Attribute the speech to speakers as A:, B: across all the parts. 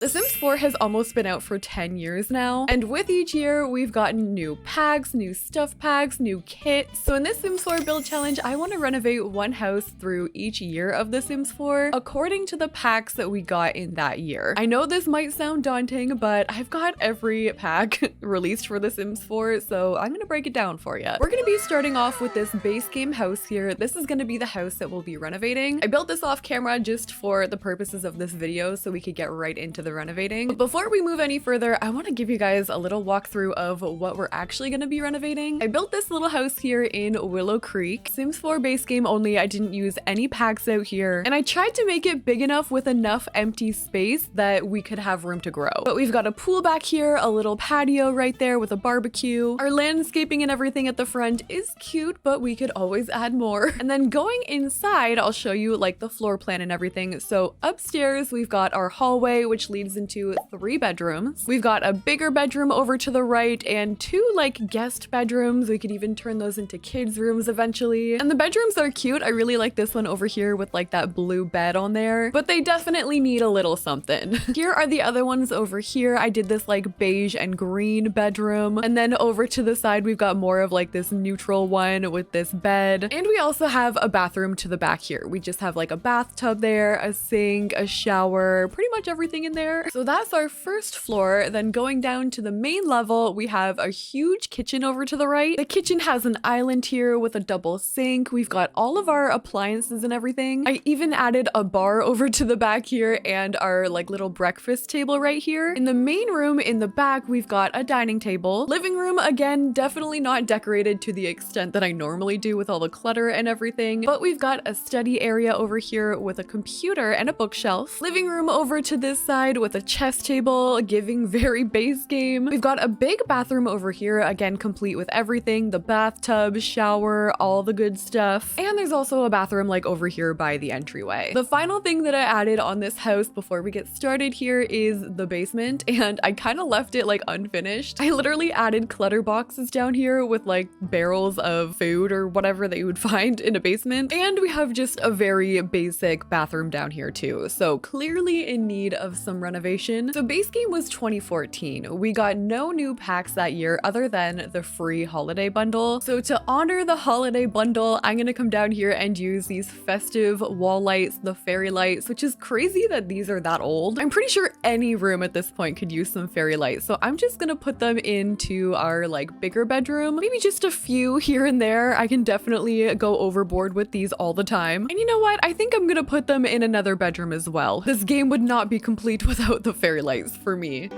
A: The Sims 4 has almost been out for 10 years now, and with each year, we've gotten new packs, new stuff packs, new kits. So in this Sims 4 build challenge, I want to renovate one house through each year of The Sims 4 according to the packs that we got in that year. I know this might sound daunting, but I've got every pack released for The Sims 4, so I'm gonna break it down for you. We're gonna be starting off with this base game house here. This is gonna be the house that we'll be renovating. I built this off camera just for the purposes of this video so we could get right into the renovating. But before we move any further, I want to give you guys a little walkthrough of what we're actually going to be renovating. I built this little house here in Willow Creek. Sims 4 base game only. I didn't use any packs out here, and I tried to make it big enough with enough empty space that we could have room to grow. But we've got a pool back here, a little patio right there with a barbecue. Our landscaping and everything at the front is cute, but we could always add more. And then going inside, I'll show you like the floor plan and everything. So upstairs, we've got our hallway, which leads into 3 bedrooms. We've got a bigger bedroom over to the right and 2 like guest bedrooms. We could even turn those into kids' rooms eventually. And the bedrooms are cute. I really like this one over here with like that blue bed on there, but they definitely need a little something. Here are the other ones over here. I did this like beige and green bedroom. And then over to the side, we've got more of like this neutral one with this bed. And we also have a bathroom to the back here. We just have like a bathtub there, a sink, a shower, pretty much everything in there. So that's our first floor. Then going down to the main level, we have a huge kitchen over to the right. The kitchen has an island here with a double sink. We've got all of our appliances and everything. I even added a bar over to the back here and our like little breakfast table right here. In the main room in the back, we've got a dining table. Living room, again, definitely not decorated to the extent that I normally do with all the clutter and everything, but we've got a study area over here with a computer and a bookshelf. Living room over to this side with a chess table, giving very base game. We've got a big bathroom over here, again complete with everything, the bathtub, shower, all the good stuff. And there's also a bathroom like over here by the entryway. The final thing that I added on this house before we get started here is the basement, and I kind of left it like unfinished. I literally added clutter boxes down here with like barrels of food or whatever that you would find in a basement, and we have just a very basic bathroom down here too, so clearly in need of some renovation. So base game was 2014. We got no new packs that year other than the free holiday bundle. So to honor the holiday bundle, I'm gonna come down here and use these festive wall lights, the fairy lights, which is crazy that these are that old. I'm pretty sure any room at this point could use some fairy lights. So I'm just gonna put them into our like bigger bedroom, maybe just a few here and there. I can definitely go overboard with these all the time. And you know what? I think I'm gonna put them in another bedroom as well. This game would not be complete without the fairy lights for me.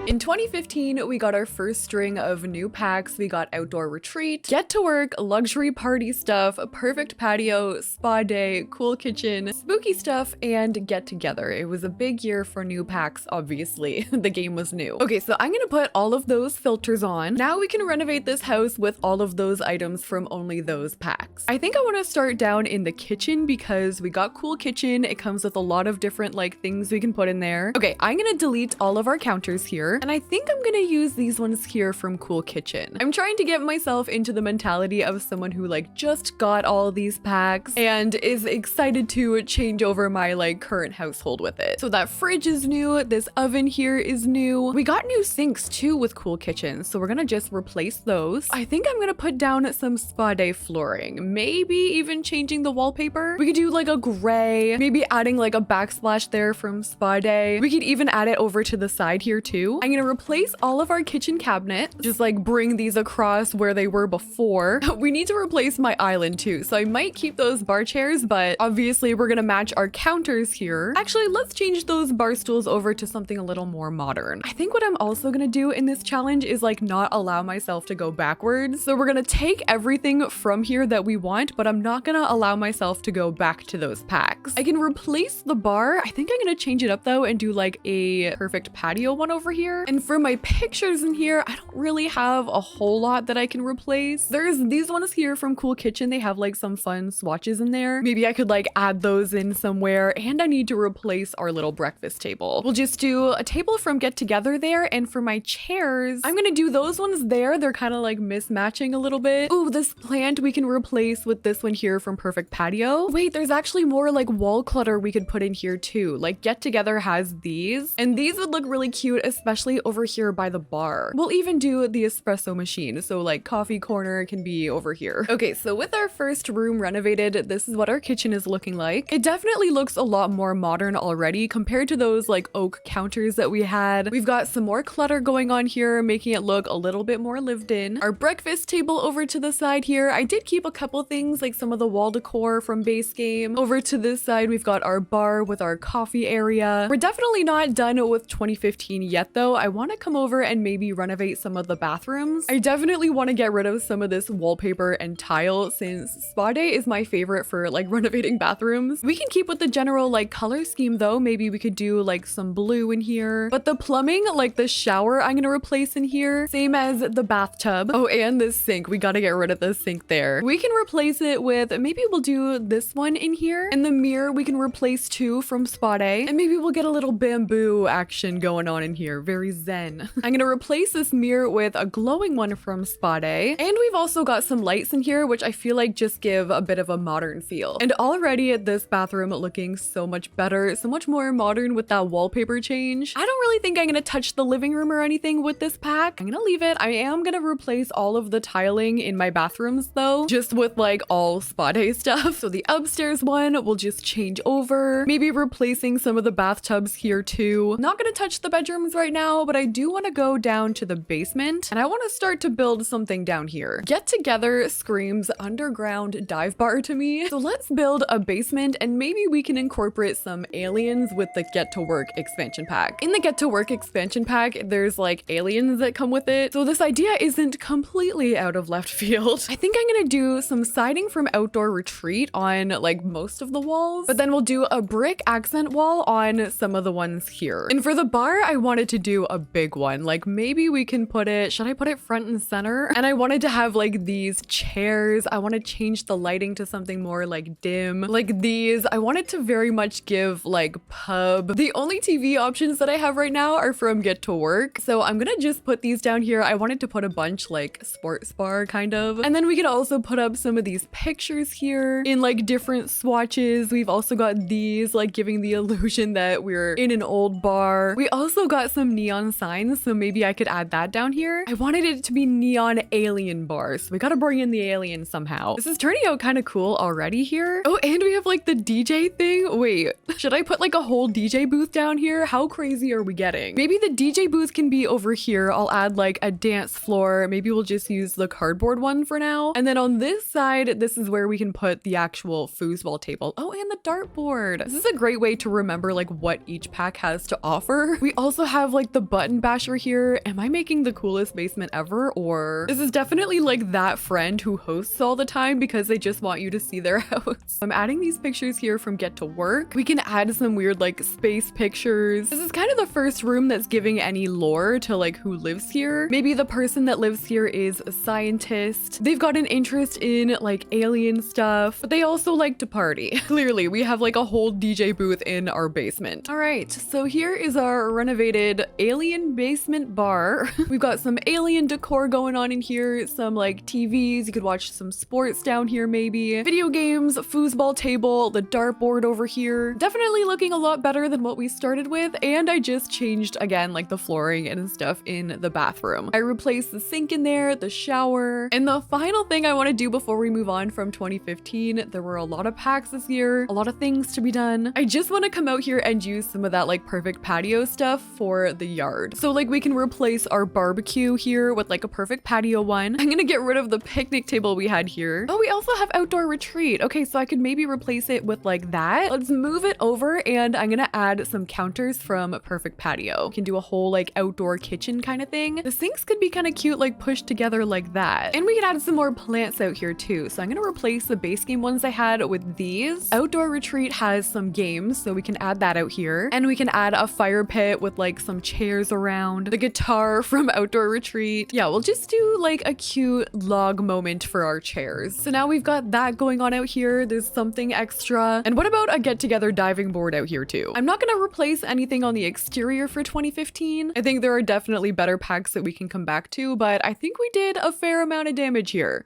A: In 2015, we got our first string of new packs. We got outdoor retreat, get to work, luxury party stuff, a perfect patio, spa day, cool kitchen, spooky stuff, and get together. It was a big year for new packs, obviously. The game was new. Okay, so I'm gonna put all of those filters on. Now we can renovate this house with all of those items from only those packs. I think I want to start down in the kitchen because we got cool kitchen. It comes with a lot of different like things we can put in there. Okay, I'm gonna delete all of our counters here. And I think I'm gonna use these ones here from Cool Kitchen. I'm trying to get myself into the mentality of someone who like just got all these packs and is excited to change over my like current household with it. So that fridge is new. This oven here is new. We got new sinks too with Cool Kitchen, so we're gonna just replace those. I think I'm gonna put down some spa day flooring, maybe even changing the wallpaper. We could do like a gray, maybe adding like a backsplash there from spa day. We could even add it over to the side here too. I'm gonna replace all of our kitchen cabinets, just like bring these across where they were before. We need to replace my island too, so I might keep those bar chairs, but obviously we're gonna match our counters here. Actually, let's change those bar stools over to something a little more modern. I think what I'm also gonna do in this challenge is like not allow myself to go backwards. So we're gonna take everything from here that we want, but I'm not gonna allow myself to go back to those packs. I can replace the bar. I think I'm gonna change it up though and do like a perfect patio one over here. here. And for my pictures in here, I don't really have a whole lot that I can replace. There's these ones here from Cool Kitchen. They have like some fun swatches in there. Maybe I could like add those in somewhere. And I need to replace our little breakfast table. We'll just do a table from Get Together there. And for my chairs, I'm gonna do those ones there. They're kind of like mismatching a little bit. Ooh, this plant we can replace with this one here from Perfect Patio. Wait, there's actually more like wall clutter we could put in here too. Like Get Together has these, and these would look really cute, especially over here by the bar. We'll even do the espresso machine. So like coffee corner can be over here. Okay, so with our first room renovated, this is what our kitchen is looking like. It definitely looks a lot more modern already compared to those like oak counters that we had. We've got some more clutter going on here, making it look a little bit more lived in. Our breakfast table over to the side here. I did keep a couple things like some of the wall decor from base game. Over to this side, we've got our bar with our coffee area. We're definitely not done with 2015 yet though. I want to come over and maybe renovate some of the bathrooms. I definitely want to get rid of some of this wallpaper and tile since spa day is my favorite for like renovating bathrooms. We can keep with the general like color scheme though. Maybe we could do like some blue in here, but the plumbing, like the shower, I'm gonna replace in here, same as the bathtub. Oh, and this sink, we gotta get rid of the sink there. We can replace it with, maybe we'll do this one in here, and the mirror we can replace too from spa day, and maybe we'll get a little bamboo action going on in here. Very zen. I'm gonna replace this mirror with a glowing one from spa day, and we've also got some lights in here which I feel like just give a bit of a modern feel. And already this bathroom looking so much better, so much more modern with that wallpaper change. I don't really think I'm gonna touch the living room or anything with this pack. I'm gonna leave it. I am gonna replace all of the tiling in my bathrooms though, just with like all spa day stuff. So the upstairs one will just change over, maybe replacing some of the bathtubs here too. Not gonna touch the bedrooms right now, but I do want to go down to the basement and I want to start to build something down here. Get Together screams underground dive bar to me. So let's build a basement and maybe we can incorporate some aliens with the Get to Work expansion pack. In the Get to Work expansion pack, there's like aliens that come with it. So this idea isn't completely out of left field. I think I'm gonna do some siding from Outdoor Retreat on like most of the walls, but then we'll do a brick accent wall on some of the ones here. And for the bar, I wanted to do a big one. Like maybe we can put it, should I put it front and center? And I wanted to have like these chairs. I want to change the lighting to something more like dim, like these. I wanted to very much give like pub. The only TV options that I have right now are from Get to Work. So I'm gonna just put these down here. I wanted to put a bunch like sports bar kind of. And then we could also put up some of these pictures here in like different swatches. We've also got these like giving the illusion that we're in an old bar. We also got some neon signs, so maybe I could add that down here. I wanted it to be neon alien bars, so we gotta bring in the alien somehow. This is turning out kind of cool already here. Oh, and we have like the DJ thing. Wait, should I put like a whole DJ booth down here? How crazy are we getting? Maybe the DJ booth can be over here. I'll add like a dance floor. Maybe we'll just use the cardboard one for now. And then on this side, this is where we can put the actual foosball table. Oh, and the dartboard. This is a great way to remember like what each pack has to offer. We also have like the button basher here. Am I making the coolest basement ever? Or this is definitely like that friend who hosts all the time because they just want you to see their house. I'm adding these pictures here from Get to Work. We can add some weird like space pictures. This is kind of the first room that's giving any lore to like who lives here. Maybe the person that lives here is a scientist. They've got an interest in like alien stuff, but they also like to party. Clearly, we have like a whole DJ booth in our basement. All right, so here is our renovated alien basement bar. We've got some alien decor going on in here, some like TVs. You could watch some sports down here maybe. Video games, foosball table, the dartboard over here. Definitely looking a lot better than what we started with, and I just changed again like the flooring and stuff in the bathroom. I replaced the sink in there, the shower, and the final thing I want to do before we move on from 2015, there were a lot of packs this year, a lot of things to be done. I just want to come out here and use some of that like perfect patio stuff for the yard. So like we can replace our barbecue here with like a perfect patio one. I'm gonna get rid of the picnic table we had here. Oh, we also have Outdoor Retreat. Okay, so I could maybe replace it with like that. Let's move it over and I'm gonna add some counters from Perfect Patio. Can do a whole like outdoor kitchen kind of thing. The sinks could be kind of cute, like pushed together like that. And we could add some more plants out here too. So I'm gonna replace the base game ones I had with these. Outdoor Retreat has some games, so we can add that out here. And we can add a fire pit with like some chairs chairs around, the guitar from Outdoor Retreat. Yeah, we'll just do like a cute log moment for our chairs. So now we've got that going on out here. There's something extra. And what about a get-together diving board out here too? I'm not gonna replace anything on the exterior for 2015. I think there are definitely better packs that we can come back to, but I think we did a fair amount of damage here.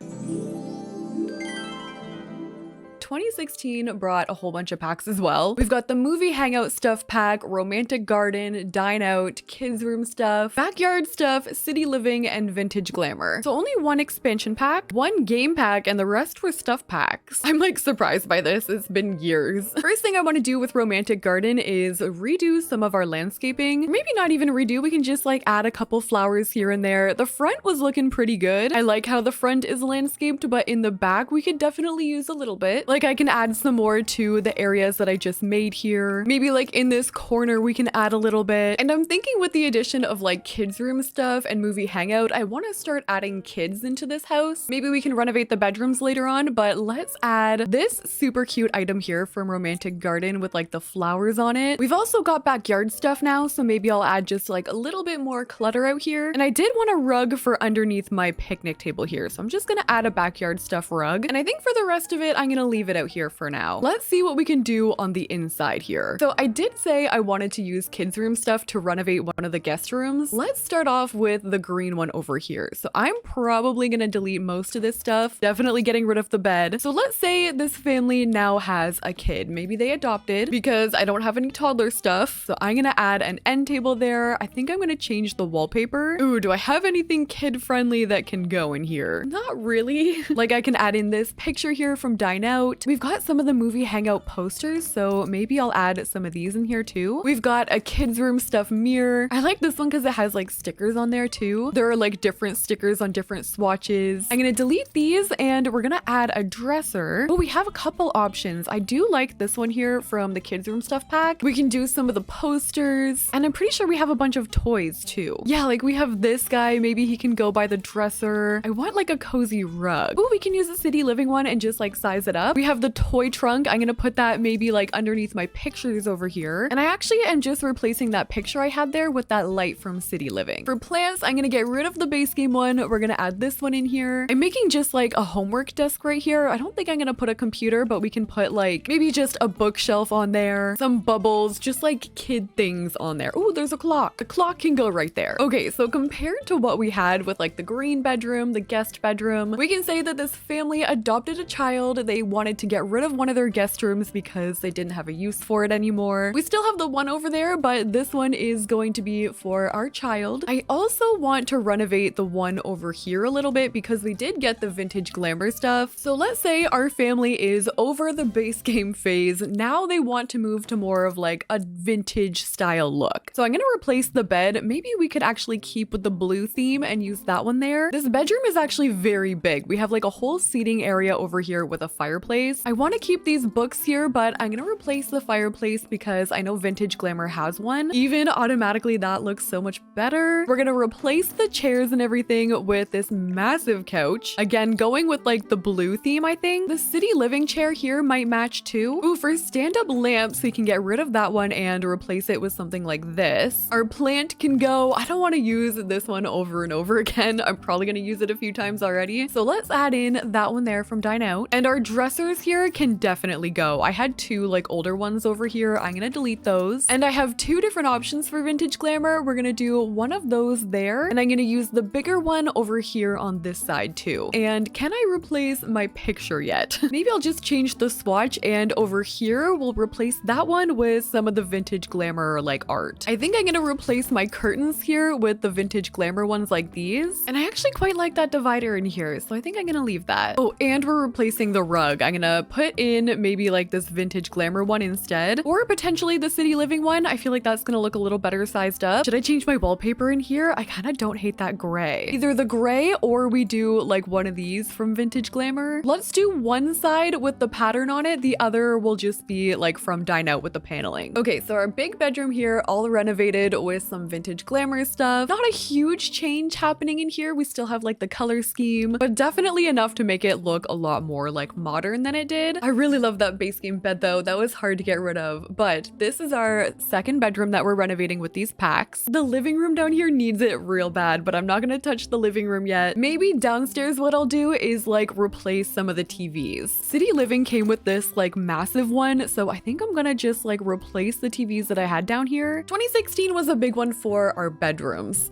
A: 2016 brought a whole bunch of packs as well. We've got the movie hangout stuff pack, romantic garden, dine out, kids room stuff, backyard stuff, city living, and vintage glamour. So only one expansion pack, one game pack, and the rest were stuff packs. I'm like surprised by this. It's been years. First thing I want to do with romantic garden is redo some of our landscaping. Maybe not even redo, we can just like add a couple flowers here and there. The front was looking pretty good. I like how the front is landscaped, but in the back we could definitely use a little bit. Like I can add some more to the areas that I just made here. Maybe like in this corner we can add a little bit. And I'm thinking with the addition of like kids room stuff and movie hangout, I want to start adding kids into this house. Maybe we can renovate the bedrooms later on, but let's add this super cute item here from Romantic Garden with like the flowers on it. We've also got backyard stuff now, so maybe I'll add just like a little bit more clutter out here. And I did want a rug for underneath my picnic table here, so I'm just gonna add a backyard stuff rug. And I think for the rest of it, I'm gonna leave it out here for now. Let's see what we can do on the inside here. So I did say I wanted to use kids room stuff to renovate one of the guest rooms. Let's start off with the green one over here. So I'm probably gonna delete most of this stuff, definitely getting rid of the bed. So let's say this family now has a kid. Maybe they adopted because I don't have any toddler stuff. So I'm gonna add an end table there. I think I'm gonna change the wallpaper. Ooh, do I have anything kid friendly that can go in here? Not really. Like I can add in this picture here from Dine Out. We've got some of the movie hangout posters, so maybe I'll add some of these in here too. We've got a kids room stuff mirror. I like this one because it has like stickers on there too. There are like different stickers on different swatches. I'm gonna delete these and we're gonna add a dresser. Oh, we have a couple options. I do like this one here from the kids room stuff pack. We can do some of the posters, and I'm pretty sure we have a bunch of toys too. Yeah, like we have this guy. Maybe he can go by the dresser. I want like a cozy rug. Oh, we can use the city living one and just like size it up. We have the toy trunk. I'm gonna put that maybe like underneath my pictures over here. And I actually am just replacing that picture I had there with that light from City Living. For plants, I'm gonna get rid of the base game one. We're gonna add this one in here. I'm making just like a homework desk right here. I don't think I'm gonna put a computer, but we can put like maybe just a bookshelf on there, some bubbles, just like kid things on there. Oh, there's a clock. The clock can go right there. Okay, so compared to what we had with like the green bedroom, the guest bedroom, we can say that this family adopted a child. They wanted to get rid of one of their guest rooms because they didn't have a use for it anymore. We still have the one over there, but this one is going to be for our child. I also want to renovate the one over here a little bit because we did get the vintage glamour stuff. So let's say our family is over the base game phase. Now they want to move to more of like a vintage style look. So I'm gonna replace the bed. Maybe we could actually keep with the blue theme and use that one there. This bedroom is actually very big. We have like a whole seating area over here with a fireplace. I want to keep these books here, but I'm gonna replace the fireplace because I know Vintage Glamour has one. Even automatically that looks so much better. We're gonna replace the chairs and everything with this massive couch. Again, going with like the blue theme, I think. The City Living chair here might match too. Ooh, for stand-up lamps, we can get rid of that one and replace it with something like this. Our plant can go. I don't want to use this one over and over again. I'm probably gonna use it a few times already. So let's add in that one there from Dine Out. And our dressers here can definitely go. I had two like older ones over here. I'm gonna delete those. And I have two different options for Vintage Glamour. We're gonna do one of those there, and I'm gonna use the bigger one over here on this side too. And can I replace my picture yet? Maybe I'll just change the swatch, and over here we'll replace that one with some of the Vintage Glamour like art. I think I'm gonna replace my curtains here with the Vintage Glamour ones like these. And I actually quite like that divider in here, so I think I'm gonna leave that. Oh, and we're replacing the rug. I'm gonna put in maybe like this Vintage Glamour one instead, or potentially the City Living one. I feel like that's gonna look a little better sized up. Should I change my wallpaper in here? I kind of don't hate that gray. Either the gray or we do like one of these from Vintage Glamour. Let's do one side with the pattern on it. The other will just be like from Dine Out with the paneling. Okay, so our big bedroom here, all renovated with some Vintage Glamour stuff. Not a huge change happening in here. We still have like the color scheme, but definitely enough to make it look a lot more like modern than than it did. I really love that base game bed though. That was hard to get rid of. But this is our second bedroom that we're renovating with these packs. The living room down here needs it real bad, but I'm not gonna touch the living room yet. Maybe downstairs what I'll do is like replace some of the TVs. City Living came with this like massive one, so I think I'm gonna just like replace the TVs that I had down here. 2016 was a big one for our bedrooms.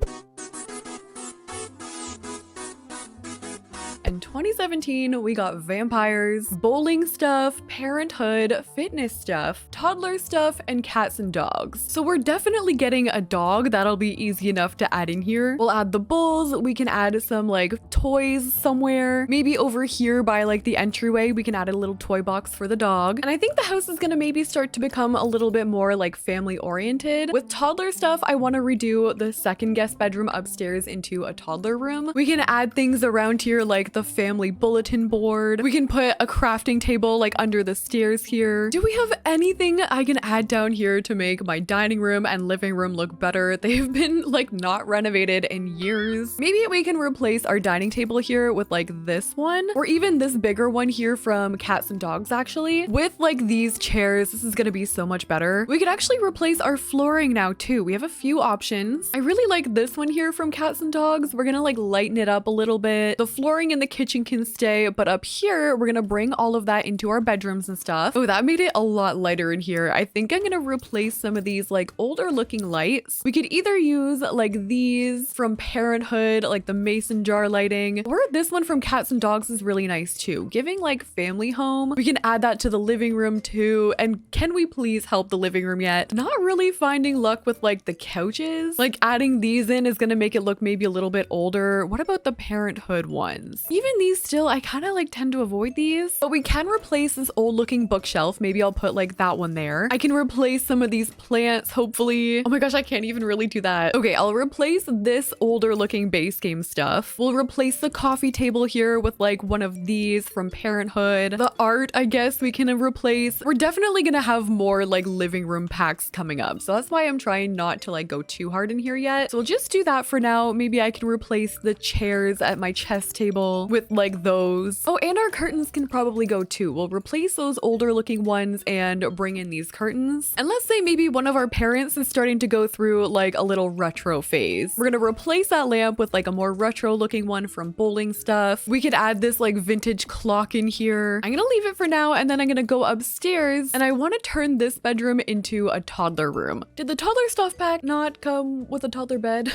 A: In 2017, we got vampires, bowling stuff, parenthood, fitness stuff, toddler stuff, and cats and dogs. So we're definitely getting a dog. That'll be easy enough to add in here. We'll add the bowls. We can add some like toys somewhere. Maybe over here by like the entryway, we can add a little toy box for the dog. And I think the house is gonna maybe start to become a little bit more like family oriented. With toddler stuff, I want to redo the second guest bedroom upstairs into a toddler room. We can add things around here like the family bulletin board. We can put a crafting table like under the stairs here. Do we have anything I can add down here to make my dining room and living room look better? They've been like not renovated in years. Maybe we can replace our dining table here with like this one, or even this bigger one here from Cats and Dogs actually. With like these chairs, this is gonna be so much better. We could actually replace our flooring now too. We have a few options. I really like this one here from Cats and Dogs. We're gonna like lighten it up a little bit. The flooring in the kitchen can stay, but up here we're gonna bring all of that into our bedrooms and stuff. Oh, that made it a lot lighter in here. I think I'm gonna replace some of these like older looking lights. We could either use like these from Parenthood, like the mason jar lighting, or this one from Cats and Dogs is really nice too, giving like family home. We can add that to the living room too. And can we please help the living room yet? Not really finding luck with like the couches. Like adding these in is gonna make it look maybe a little bit older. What about the Parenthood ones? Even these still, I kind of like tend to avoid these, but we can replace this old looking bookshelf. Maybe I'll put like that one there. I can replace some of these plants, hopefully. Oh my gosh, I can't even really do that. Okay, I'll replace this older looking base game stuff. We'll replace the coffee table here with like one of these from Parenthood. The art, I guess we can replace. We're definitely gonna have more like living room packs coming up, so that's why I'm trying not to like go too hard in here yet. So we'll just do that for now. Maybe I can replace the chairs at my chess table with like those. Oh, and our curtains can probably go too. We'll replace those older looking ones and bring in these curtains. And let's say maybe one of our parents is starting to go through like a little retro phase. We're gonna replace that lamp with like a more retro looking one from bowling stuff. We could add this like vintage clock in here. I'm gonna leave it for now, and then I'm gonna go upstairs, and I want to turn this bedroom into a toddler room. Did the toddler stuff pack not come with a toddler bed?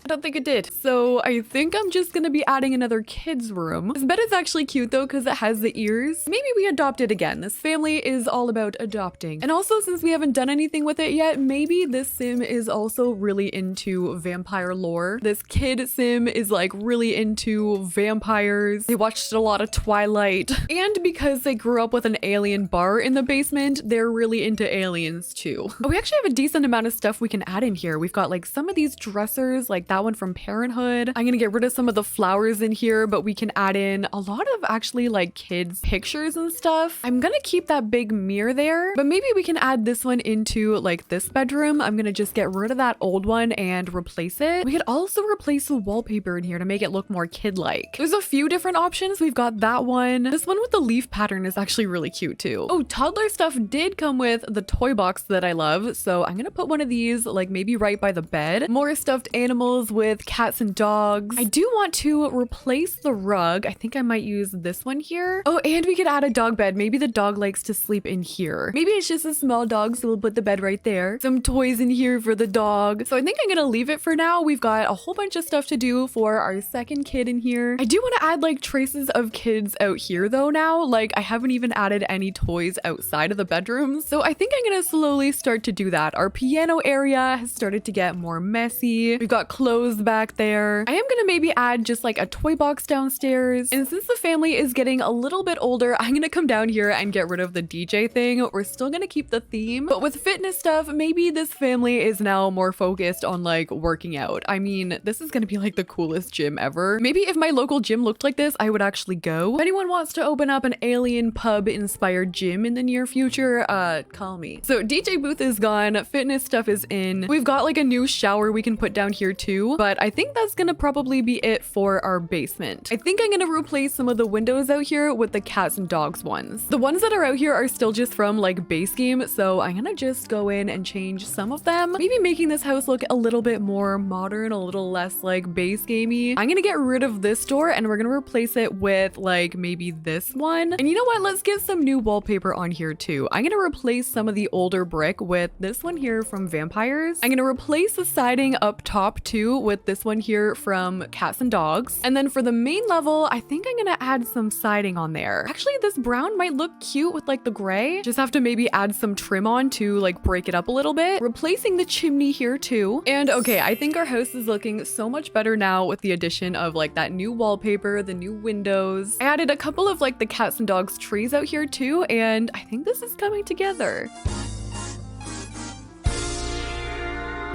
A: I don't think it did. So I think I'm just gonna be adding another kid's room. This bed is actually cute though because it has the ears. Maybe we adopt it again. This family is all about adopting. And also, since we haven't done anything with it yet, maybe this sim is also really into vampire lore. This kid sim is like really into vampires. They watched a lot of Twilight. And because they grew up with an alien bar in the basement, they're really into aliens too. But we actually have a decent amount of stuff we can add in here. We've got like some of these dressers, like that one from Parenthood. I'm gonna get rid of some of the flowers in here, but we can add in a lot of actually like kids pictures and stuff. I'm gonna keep that big mirror there, but maybe we can add this one into like this bedroom. I'm gonna just get rid of that old one and replace it. We could also replace the wallpaper in here to make it look more kid-like. There's a few different options. We've got that one. This one with the leaf pattern is actually really cute too. Oh, toddler stuff did come with the toy box that I love, so I'm gonna put one of these like maybe right by the bed. More stuffed animals with cats and dogs. I do want to replace the rug. I think I might use this one here. Oh, and we could add a dog bed. Maybe the dog likes to sleep in here. Maybe it's just a small dog, so we'll put the bed right there. Some toys in here for the dog. So I think I'm gonna leave it for now. We've got a whole bunch of stuff to do for our second kid in here. I do want to add like traces of kids out here though now. Like I haven't even added any toys outside of the bedrooms. So I think I'm gonna slowly start to do that. Our piano area has started to get more messy. We've got clothes back there. I am gonna maybe add just like a toy box downstairs. And since the family is getting a little bit older, I'm gonna come down here and get rid of the DJ thing. We're still gonna keep the theme, but with fitness stuff, maybe this family is now more focused on like working out. I mean, this is gonna be like the coolest gym ever. Maybe if my local gym looked like this, I would actually go. If anyone wants to open up an alien pub inspired gym in the near future, call me. So DJ booth is gone. Fitness stuff is in. We've got like a new shower we can put down here too. too, but I think that's gonna probably be it for our basement. I think I'm gonna replace some of the windows out here with the cats and dogs ones. The ones that are out here are still just from like base game, so I'm gonna just go in and change some of them, maybe making this house look a little bit more modern, a little less like base gamey. I'm gonna get rid of this door and we're gonna replace it with like maybe this one. And you know what? Let's get some new wallpaper on here too. I'm gonna replace some of the older brick with this one here from Vampires. I'm gonna replace the siding up top too with this one here from Cats and Dogs. And then for the main level, I think I'm gonna add some siding on there. Actually, this brown might look cute with like the gray. Just have to maybe add some trim on to like break it up a little bit. Replacing the chimney here too. And okay, I think our house is looking so much better now with the addition of like that new wallpaper, the new windows. I added a couple of like the Cats and Dogs trees out here too, and I think this is coming together.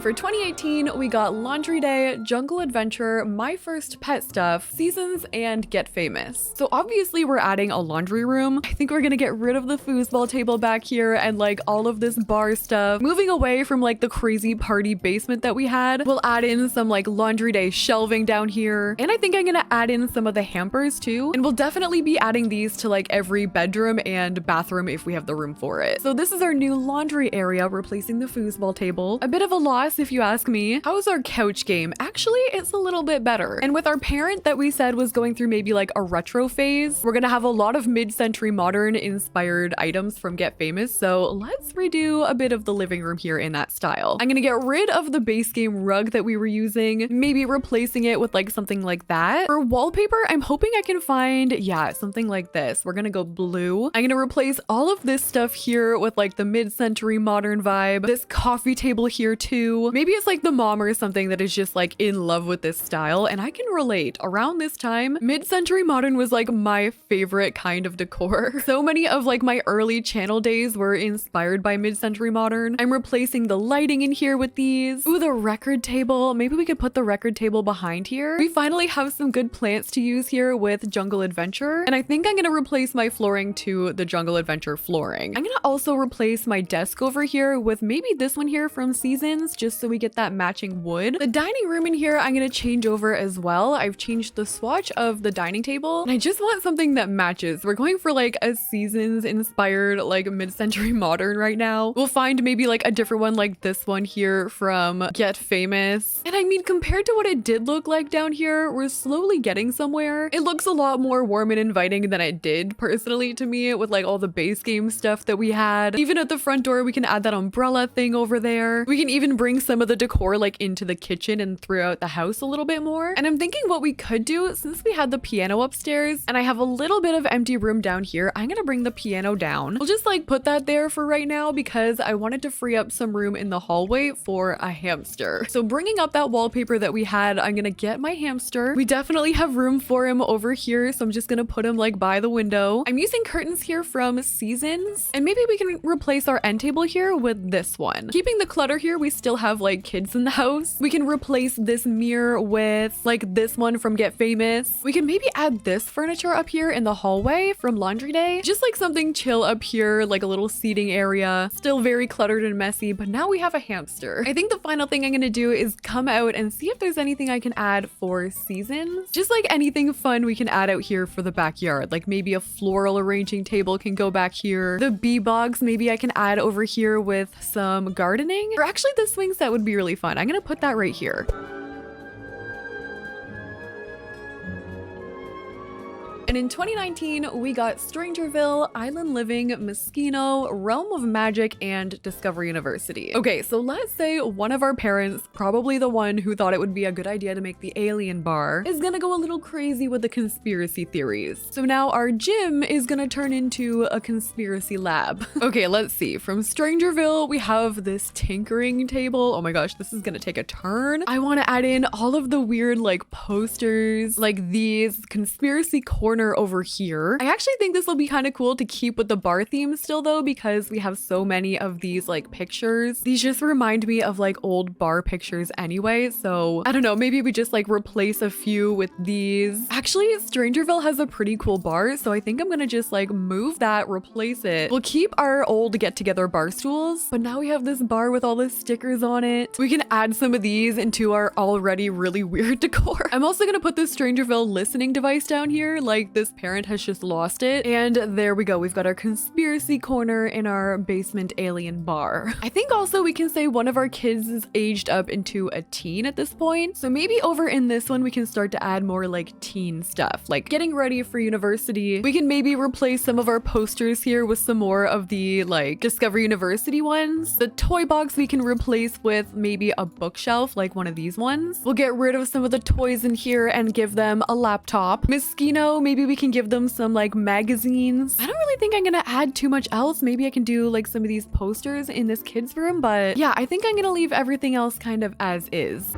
A: For 2018, we got Laundry Day, Jungle Adventure, My First Pet Stuff, Seasons, and Get Famous. So obviously we're adding a laundry room. I think we're gonna get rid of the foosball table back here and like all of this bar stuff. Moving away from like the crazy party basement that we had. We'll add in some like Laundry Day shelving down here. And I think I'm gonna add in some of the hampers too. And we'll definitely be adding these to like every bedroom and bathroom if we have the room for it. So this is our new laundry area, replacing the foosball table. A bit of a loss if you ask me. How's our couch game? Actually, it's a little bit better. And with our parent that we said was going through maybe like a retro phase, we're gonna have a lot of mid-century modern inspired items from Get Famous. So let's redo a bit of the living room here in that style. I'm gonna get rid of the base game rug that we were using, maybe replacing it with like something like that. For wallpaper, I'm hoping I can find, yeah, something like this. We're gonna go blue. I'm gonna replace all of this stuff here with like the mid-century modern vibe. This coffee table here too. Maybe it's like the mom or something that is just like in love with this style, and I can relate. Around this time, mid-century modern was like my favorite kind of decor. So many of like my early channel days were inspired by mid-century modern. I'm replacing the lighting in here with these. Ooh, the record table. Maybe we could put the record table behind here. We finally have some good plants to use here with Jungle Adventure, and I think I'm gonna replace my flooring to the Jungle Adventure flooring. I'm gonna also replace my desk over here with maybe this one here from Seasons, just so we get that matching wood. The dining room in here, I'm gonna change over as well. I've changed the swatch of the dining table, and I just want something that matches. We're going for like a Seasons inspired like mid-century modern right now. We'll find maybe like a different one like this one here from Get Famous. And I mean, compared to what it did look like down here, we're slowly getting somewhere. It looks a lot more warm and inviting than it did personally to me with like all the base game stuff that we had. Even at the front door, we can add that umbrella thing over there. We can even bring some of the decor like into the kitchen and throughout the house a little bit more. And I'm thinking what we could do, since we had the piano upstairs and I have a little bit of empty room down here, I'm gonna bring the piano down. We'll just like put that there for right now because I wanted to free up some room in the hallway for a hamster. So bringing up that wallpaper that we had, I'm gonna get my hamster. We definitely have room for him over here, so I'm just gonna put him like by the window. I'm using curtains here from Seasons, and maybe we can replace our end table here with this one. Keeping the clutter here, we still have like kids in the house. We can replace this mirror with like this one from Get Famous. We can maybe add this furniture up here in the hallway from Laundry Day. Just like something chill up here, like a little seating area. Still very cluttered and messy, but now we have a hamster. I think the final thing I'm gonna do is come out and see if there's anything I can add for Seasons. Just like anything fun we can add out here for the backyard. Like maybe a floral arranging table can go back here. The bee box maybe I can add over here with some gardening. Or actually the swing set would be really fun. I'm gonna put that right here. And in 2019, we got Strangerville, Island Living, Moschino, Realm of Magic, and Discovery University. Okay, so let's say one of our parents, probably the one who thought it would be a good idea to make the alien bar, is gonna go a little crazy with the conspiracy theories. So now our gym is gonna turn into a conspiracy lab. Okay, let's see. From Strangerville, we have this tinkering table. Oh my gosh, this is gonna take a turn. I wanna add in all of the weird like posters, like these conspiracy corner corner over here. I actually think this will be kind of cool to keep with the bar theme still though, because we have so many of these like pictures. These just remind me of like old bar pictures anyway. So I don't know, maybe we just like replace a few with these. Actually, Strangerville has a pretty cool bar, so I think I'm gonna just like move that, replace it. We'll keep our old get together bar stools, but now we have this bar with all the stickers on it. We can add some of these into our already really weird decor. I'm also gonna put this Strangerville listening device down here, like this parent has just lost it. And there we go, we've got our conspiracy corner in our basement alien bar. I think also we can say one of our kids is aged up into a teen at this point. So maybe over in this one, we can start to add more like teen stuff, like getting ready for university. We can maybe replace some of our posters here with some more of the like Discover University ones. The toy box we can replace with maybe a bookshelf, like one of these ones. We'll get rid of some of the toys in here and give them a laptop. Miskino, maybe we can give them some like magazines. I don't really think I'm gonna add too much else. Maybe I can do like some of these posters in this kids room, but yeah, I think I'm gonna leave everything else kind of as is.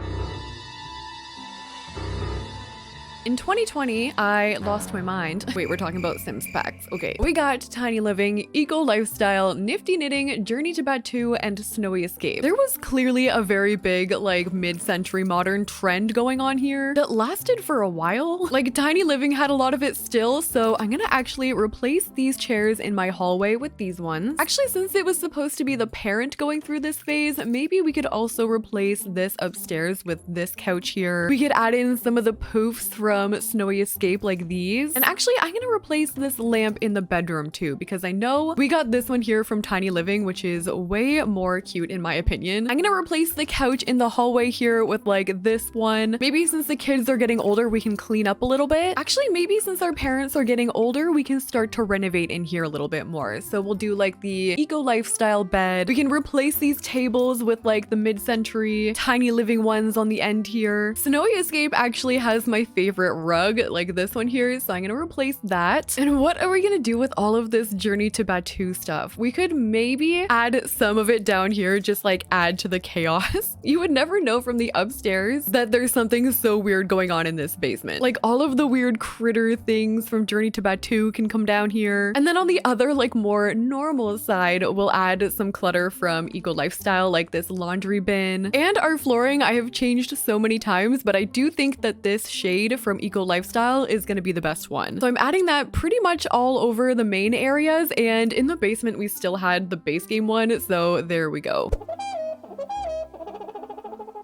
A: In 2020, I lost my mind. Wait, we're talking about Sims packs. Okay. We got Tiny Living, Eco Lifestyle, Nifty Knitting, Journey to Batu, and Snowy Escape. There was clearly a very big, like, mid-century modern trend going on here that lasted for a while. Like, Tiny Living had a lot of it still, so I'm gonna actually replace these chairs in my hallway with these ones. Actually, since it was supposed to be the parent going through this phase, maybe we could also replace this upstairs with this couch here. We could add in some of the poofs from Snowy Escape like these. And actually, I'm gonna replace this lamp in the bedroom too, because I know we got this one here from Tiny Living, which is way more cute in my opinion. I'm gonna replace the couch in the hallway here with like this one. Maybe since the kids are getting older, we can clean up a little bit. Actually, maybe since our parents are getting older, we can start to renovate in here a little bit more. So we'll do like the Eco Lifestyle bed. We can replace these tables with like the mid-century Tiny Living ones on the end here. Snowy Escape actually has my favorite rug, like this one here, so I'm gonna replace that. And what are we gonna do with all of this Journey to Batu stuff? We could maybe add some of it down here, just like add to the chaos. You would never know from the upstairs that there's something so weird going on in this basement. Like all of the weird critter things from Journey to Batu can come down here. And then on the other, like more normal side, we'll add some clutter from Eco Lifestyle, like this laundry bin. And our flooring I have changed so many times, but I do think that this shade from Eco Lifestyle is going to be the best one. So I'm adding that pretty much all over the main areas, and in the basement we still had the base game one, so there we go.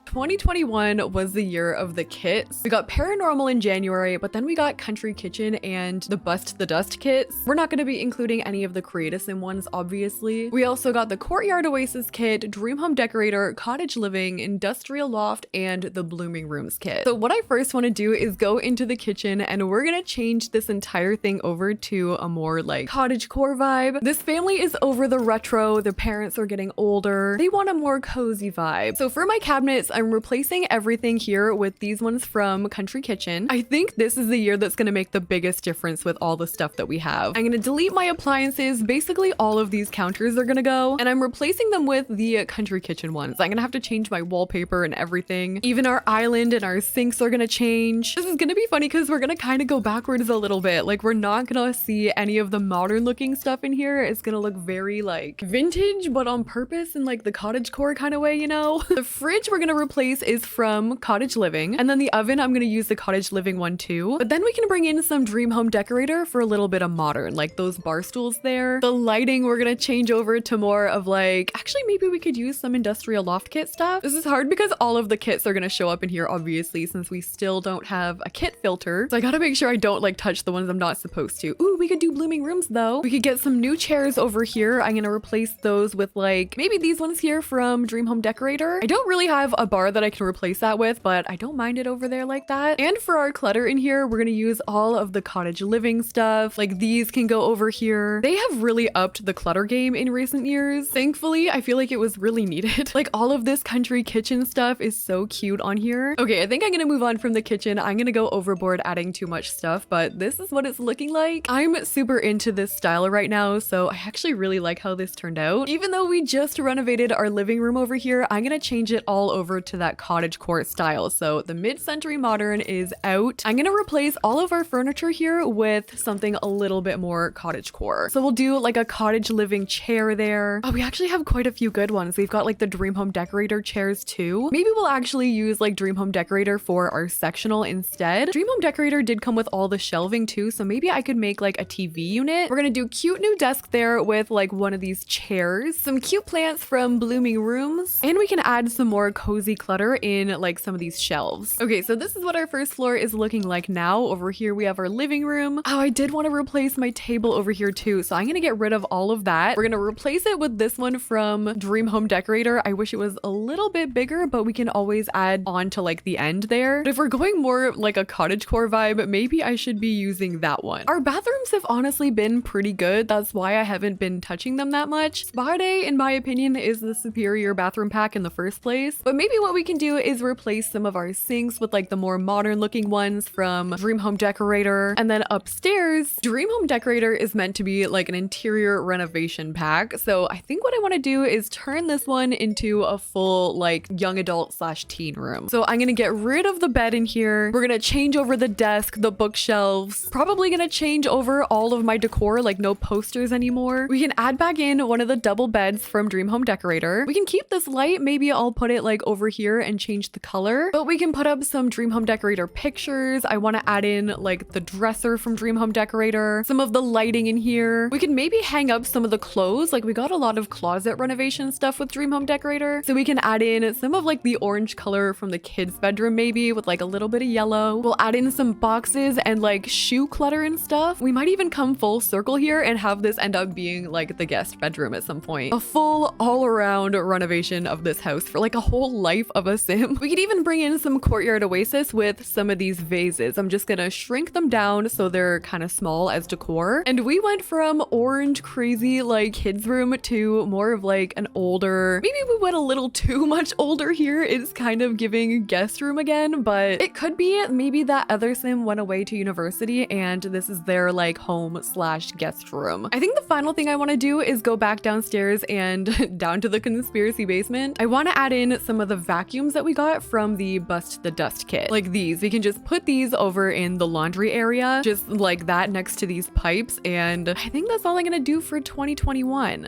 A: 2021 was the year of the kits. We got Paranormal in January, but then we got Country Kitchen and the Bust the Dust kits. We're not going to be including any of the Create-A-Sim ones, obviously. We also got the Courtyard Oasis kit, Dream Home Decorator, Cottage Living, Industrial Loft, and the Blooming Rooms kit. So what I first want to do is go into the kitchen and we're going to change this entire thing over to a more like cottagecore vibe. This family is over the retro. Their parents are getting older. They want a more cozy vibe. So for my cabinets, I'm replacing everything here with these ones from Country Kitchen. I think this is the year that's going to make the biggest difference with all the stuff that we have. I'm going to delete my appliances. Basically, all of these counters are going to go, and I'm replacing them with the Country Kitchen ones. I'm going to have to change my wallpaper and everything. Even our island and our sinks are going to change. This is going to be funny because we're going to kind of go backwards a little bit. Like, we're not going to see any of the modern looking stuff in here. It's going to look very like vintage, but on purpose in like the cottagecore kind of way, you know? The fridge we're going to replace is from Cottage Living, and then the oven I'm going to use the Cottage Living one too. But then we can bring in some Dream Home Decorator for a little bit of modern, like those bar stools there. The lighting we're going to change over to more of like, actually maybe we could use some Industrial Loft kit stuff. This is hard because all of the kits are going to show up in here obviously, since we still don't have a kit filter. So I got to make sure I don't like touch the ones I'm not supposed to. Ooh, we could do Blooming Rooms though. We could get some new chairs over here. I'm going to replace those with like maybe these ones here from Dream Home Decorator. I don't really have a bar that I can replace that with, but I don't mind it over there like that. And for our clutter in here, we're gonna use all of the Cottage Living stuff. Like these can go over here. They have really upped the clutter game in recent years. Thankfully, I feel like it was really needed. Like all of this Country Kitchen stuff is so cute on here. Okay, I think I'm gonna move on from the kitchen. I'm gonna go overboard adding too much stuff, but this is what it's looking like. I'm super into this style right now, so I actually really like how this turned out. Even though we just renovated our living room over here, I'm gonna change it all over to that cottagecore style. So the mid-century modern is out. I'm gonna replace all of our furniture here with something a little bit more cottagecore. So we'll do like a cottage living chair there. Oh, we actually have quite a few good ones. We've got like the Dream Home Decorator chairs too. Maybe we'll actually use like Dream Home Decorator for our sectional instead. Dream Home Decorator did come with all the shelving too, so maybe I could make like a TV unit. We're gonna do cute new desk there with like one of these chairs, some cute plants from Blooming Rooms, and we can add some more cozy clutter in like some of these shelves. Okay, so this is what our first floor is looking like now. Over here we have our living room. Oh, I did want to replace my table over here too, so I'm gonna get rid of all of that. We're gonna replace it with this one from Dream Home Decorator. I wish it was a little bit bigger, but we can always add on to like the end there. But if we're going more like a cottagecore vibe, maybe I should be using that one. Our bathrooms have honestly been pretty good. That's why I haven't been touching them that much. Spa Day, in my opinion, is the superior bathroom pack in the first place. But maybe what we can do is replace some of our sinks with like the more modern looking ones from Dream Home Decorator. And then upstairs, Dream Home Decorator is meant to be like an interior renovation pack. So I think what I want to do is turn this one into a full like young adult / teen room. So I'm gonna get rid of the bed in here. We're gonna change over the desk, the bookshelves, probably gonna change over all of my decor, like no posters anymore. We can add back in one of the double beds from Dream Home Decorator. We can keep this light. Maybe I'll put it like over here and change the color, but we can put up some Dream Home Decorator pictures. I want to add in like the dresser from Dream Home Decorator, some of the lighting in here. We can maybe hang up some of the clothes. Like we got a lot of closet renovation stuff with Dream Home Decorator, so we can add in some of like the orange color from the kids' bedroom, maybe with like a little bit of yellow. We'll add in some boxes and like shoe clutter and stuff. We might even come full circle here and have this end up being like the guest bedroom at some point. A full all-around renovation of this house for like a whole life of a sim. We could even bring in some courtyard oasis with some of these vases. I'm just gonna shrink them down so they're kind of small as decor. And we went from orange crazy like kids room to more of like an older, maybe we went a little too much older here. It's kind of giving guest room again, but it could be maybe that other sim went away to university and this is their like home / guest room. I think the final thing I want to do is go back downstairs and down to the conspiracy basement. I want to add in some of the vacuums that we got from the Bust the Dust kit. Like these, we can just put these over in the laundry area, just like that next to these pipes. And I think that's all I'm gonna do for 2021.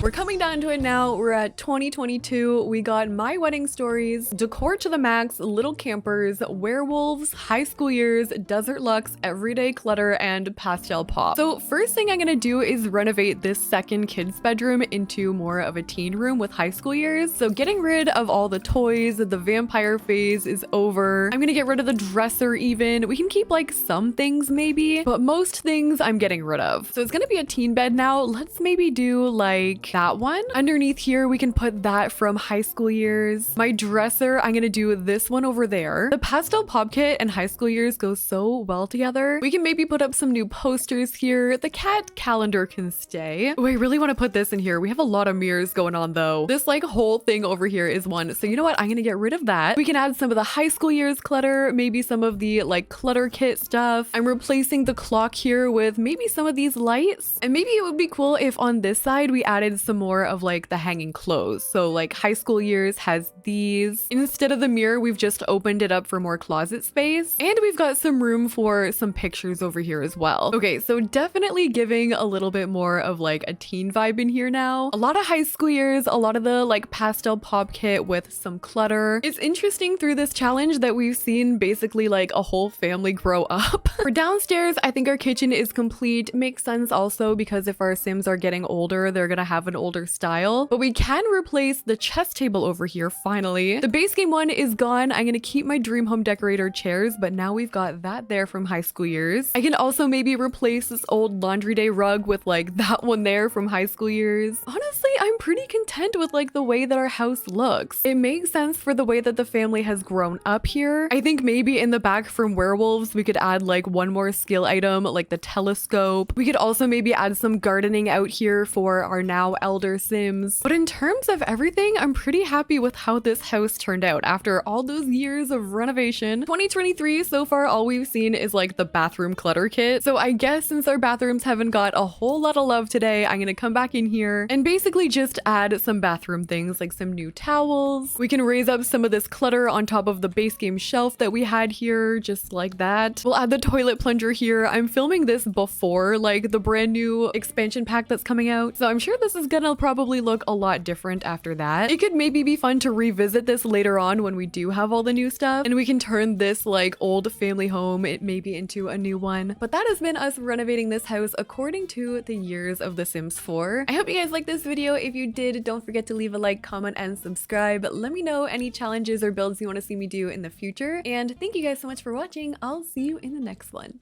A: We're coming down to it now. We're at 2022. We got My Wedding Stories, Decor to the Max, Little Campers, Werewolves, High School Years, Desert Luxe, Everyday Clutter, and Pastel Pop. So first thing I'm gonna do is renovate this second kids bedroom into more of a teen room with High School Years. So getting rid of all the toys, the vampire phase is over. I'm gonna get rid of the dresser even. We can keep like some things maybe, but most things I'm getting rid of. So it's gonna be a teen bed now. Let's maybe do like that one. Underneath here, we can put that from High School Years. My dresser, I'm gonna do this one over there. The Pastel Pop Kit and High School Years go so well together. We can maybe put up some new posters here. The cat calendar can stay. Oh, I really want to put this in here. We have a lot of mirrors going on though. This like whole thing over here is one. So you know what? I'm gonna get rid of that. We can add some of the High School Years clutter, maybe some of the like clutter kit stuff. I'm replacing the clock here with maybe some of these lights. And maybe it would be cool if on this side we added some more of like the hanging clothes. So like High School Years has these. Instead of the mirror, we've just opened it up for more closet space. And we've got some room for some pictures over here as well. Okay, so definitely giving a little bit more of like a teen vibe in here now. A lot of High School Years, a lot of the like Pastel Pop Kit with some clutter. It's interesting through this challenge that we've seen basically like a whole family grow up. For downstairs, I think our kitchen is complete. Makes sense also because if our Sims are getting older, they're gonna have an older style. But we can replace the chess table over here finally. The base game one is gone. I'm gonna keep my Dream Home Decorator chairs, but now we've got that there from High School Years. I can also maybe replace this old laundry day rug with like that one there from High School Years. Honestly, I'm pretty content with like the way that our house looks. It makes sense for the way that the family has grown up here. I think maybe in the back from Werewolves, we could add like one more skill item, like the telescope. We could also maybe add some gardening out here for our now elder Sims. But in terms of everything, I'm pretty happy with how this house turned out after all those years of renovation. 2023, so far all we've seen is like the bathroom clutter kit. So I guess since our bathrooms haven't got a whole lot of love today, I'm gonna come back in here and basically just add some bathroom things like some new towels. We can raise up some of this clutter on top of the base game shelf that we had here, just like that. We'll add the toilet plunger here. I'm filming this before like the brand new expansion pack that's coming out, so I'm sure this is gonna probably look a lot different after that. It could maybe be fun to revisit this later on when we do have all the new stuff, and we can turn this like old family home maybe into a new one. But that has been us renovating this house according to the years of The Sims 4. I hope you guys liked this video. If you did, don't forget to leave a like, comment, and subscribe. Let me know any challenges or builds you want to see me do in the future. And thank you guys so much for watching. I'll see you in the next one.